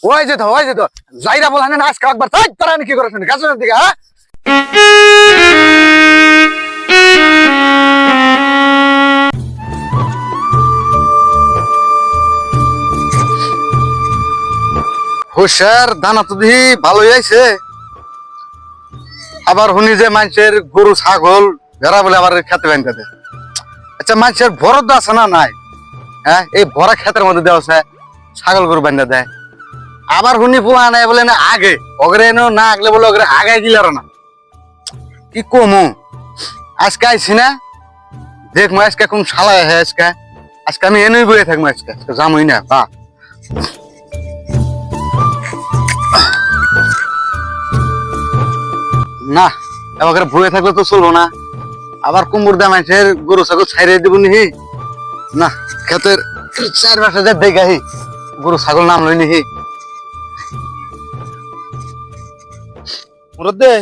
ওই যে তো যাইরা বলহানে না আজকে একবার তাই তারা কি করেছেন গাছের দিকে হ্যাঁ হুশার দানা তো দিহি ভালোই আইছে আবার হুনি যে মানুষের গরু ছাগল ভেড়া বলে আবার খেতে বানতে দেয় আচ্ছা মানুষের বরদ আছে না নাই হ্যাঁ এই ভরা ক্ষেতের মধ্যে দেওয়া আছে ছাগল গরু বান্ধা দেয় আবার হুনি পোলা নাই বলে না আগে অগরে না আগলে বলে অগরে আগাই দিলার না কি কমু আজকে আইছি না দেখ আজকে কোন শালায় হ্যাঁ আজকে আমি এনেই বয়ে থাকবো আজকে জামই না বা না এবার ভুয়ে থাকলে তো চলবো না আবার কুমুর দাম মানুষের গরু ছাগল ছাইড়ে দিব নিহি না ক্ষেতের 4 মাসে যে দেখাহি গরু ছাগল নাম লই নিহি মুরদ্দে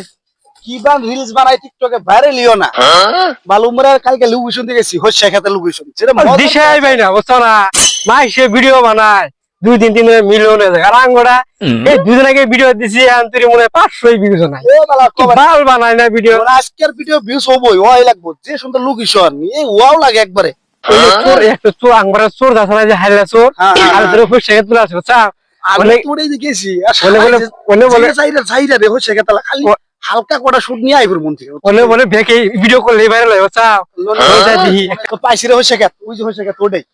কি বান রিলস বানাই টিকটকে ভাইরাল লিও না মালুমরা কালকে লোকেশন দিয়ে গেছি হচ্ছে খেতে লোকেশন সেটা দিশে আইবাই না বুঝছো না মাইসে ভিডিও বানায় 2-3 দিনে মিলিয়ন হয়ে যায় আর আঙ্গোড়া এই দুদিন আগে ভিডিও দিছি আন্তরি মনে 500 ভিউজ নাই এ বালা বাল বানায় না ভিডিও আজকের ভিডিও ভিউজ হবই ওই লাগবো যে সুন্দর লোকেশন এই ওয়াও লাগে একবারে চোর একটা চোর আঙ্গোড়া চোর আছে না যে হাইলা চোর আর তোর হচ্ছে খেতে তুলে আসছে চা আমি তোরে দেখেছি বলে চাইরা রে হচ্ছে খেতে খালি হালকা কোটা শুট নিয়ে আইবর মন থেকে বলে ভেকে ভিডিও করলে ভাইরাল হয় চা পাইছি রে হচ্ছে খেত ওই যে হচ্ছে খেত ওটাই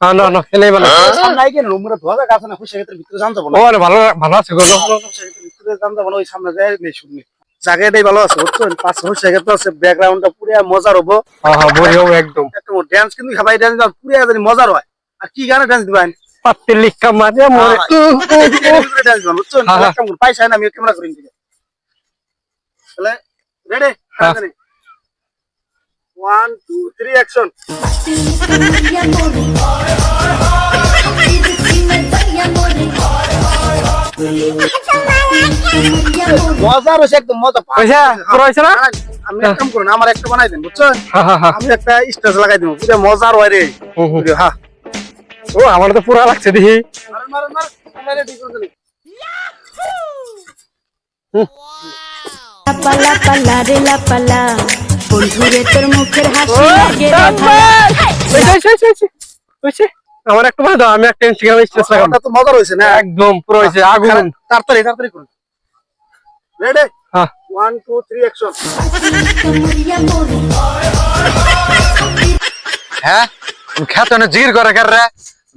হ্যাঁ না না খেলেই ভালো সামনে আই কেন রুমরা ধোয়া গাছ না হচ্ছে খেতের ভিতরে জান যাব না ও ভালো ভালো আছে গো ভিতরে জান যাব না ওই সামনে যায় নেই শুনি জায়গাটাই ভালো আছে বুঝছেন পাঁচ হচ্ছে খেত আছে ব্যাকগ্রাউন্ডটা পুরো মজার হবো হ্যাঁ বড়িও একদম একদম ডান্স কিন্তু খাবাই ডান্স পুরো জানি মজার হয় আর কি গানে ডান্স দিবেন পাত্তে লিখা মারে মরে ডান্স দিবেন বুঝছেন কাম পয়সা না আমি ক্যামেরা করিন দিই চলে রেডি 1 2 3 অ্যাকশন মজা রয়েছে একদম মজা পয়সা পুরো হইছে না আমি এক কাম করুন আমার একটা বানাই দেন বুঝছেন হ্যাঁ আমি একটা স্টেজ লাগাই দেব পুরো মজার হয় রে হ্যাঁ ও আমার তো পুরো লাগছে দেখি মারেন মারেন রেডি করে দিন পালা পালা রে লা পালা বন্ধুরে তোর মুখের হাসি লাগে রে হইছে আমার একটা বাদ আমি একটা ইনস্টাগ্রামে স্টেটাস লাগাবো এটা তো মজা রয়েছে না একদম পুরো হইছে আগুন তাড়াতাড়ি করুন রেডি হ্যাঁ 1 2 3 অ্যাকশন হ্যাঁ খেতে না জিগির করে কার রে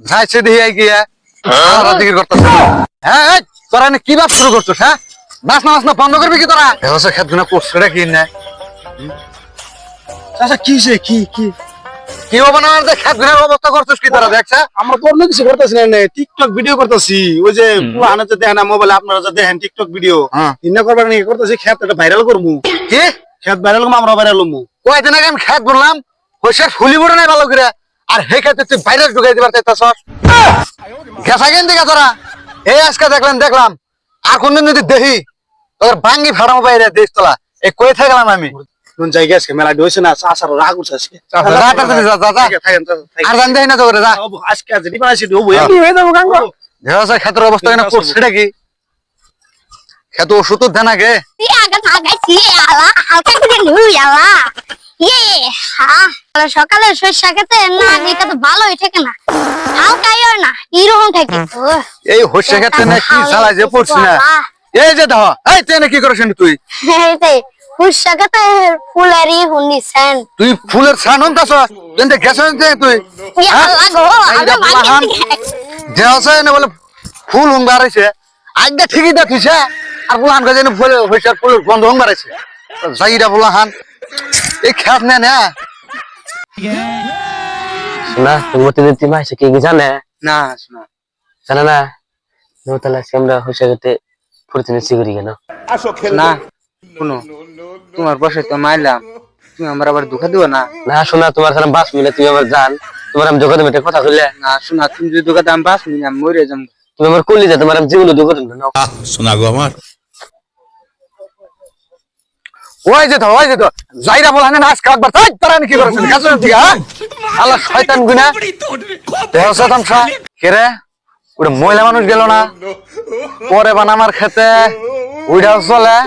যাইছে দিহি আই গিয়া আর জিগির করতেছ হ্যাঁ এই তোরা না কি বাপ শুরু করছস হ্যাঁ নাচ না বন্ধ করবি কি তোরা এসে খেত গুনা করছড়া কি না আচ্ছা কি সে কি কি হবে না যে খেত গুনার অবস্থা করছস কি তোরা দেখছ আমরা তো অন্য কিছু করতেছি না টিকটক ভিডিও করতেছি ওই যে পুরানো যে দেখেন মোবাইলে আপনারা যে দেখেন টিকটক ভিডিও ইন্না করবার নাকি করতেছি খেত এটা ভাইরাল করমু কি খেত ভাইরাল করমু আমরা ভাইরাল হমু কয়দিন আগে আমি খেত বললাম হইছে ফুলি বড় নাই ভালো করে আর হে খেতে তুই ভাইরাস ঢুকাই দিবার চাইতাছস গেছা কেন দিকে তোরা এই আজকে দেখলাম আর কোনদিন যদি দেখি তোর বাঙ্গি ফাড়ামো বাইরে দেশতলা এই কই থাকলাম আমি কোন জায়গা আজকে মেলা হইছে না আসার রাগ উঠছে আজকে আর জান দেই না তো করে যা আজকে আজ রিবা আসি হবো কি হয়ে যাবো গাঙ্গ দেহসা ক্ষেত্রের অবস্থা কেন করছিটা কি ক্ষেত ওষুধ তো দেন আগে হালকা করে লুই আলা সকালে সরষা খেতে না এটা তো ভালোই থাকে না হালকাই হয় না এরকম থাকে এই হইছে ক্ষেত্রে না কি জ্বালা যে পড়ছি না এই যে দাও এই তেনে কি করিস তুই সরষা খেতে ফুলেরই হুনিছেন তুই ফুলের ছান হনতাছ কিন্তু গেছন তুই দেহসা এনে বলে ফুল হুন বাড়াইছে আজকে ঠিকই দেখিছে আর বুলান গাছে ফুল হইছে ফুলের গন্ধ হুন বাড়াইছে যাইরা বুলাহান এই খেত না না শোনা তোমার দিদি মাইছে কি জানে না শোনা জানে না নতালা আমরা হইছে গতে ফুরতিনে সিগরি কেন না শুনো তোমার বসে তো মাইলাম তুমি আমার আবার দুঃখ দিও না না শোনা তোমার সাথে বাস মিলে তুমি আমার জান তোমার আমি যোগাযোগ মেটে কথা কইলে না শোনা তুমি যদি দুঃখ দাম বাস মিলে আমি মরে যাম তুমি আমার কইলে যা তোমার আমি জীবন দুঃখ দিন না শোনা গো আমার ওই যে তো যাইরা বলহানে না আজকে একবার তাই তারা কি করেছেন গাছের দিকে হ্যাঁ আল্লাহ শয়তান গুনা দেহসা তামসা কে রে ওটা মহিলা মানুষ গেল না, পরে বান আমার খেতে ওইটাও চলে।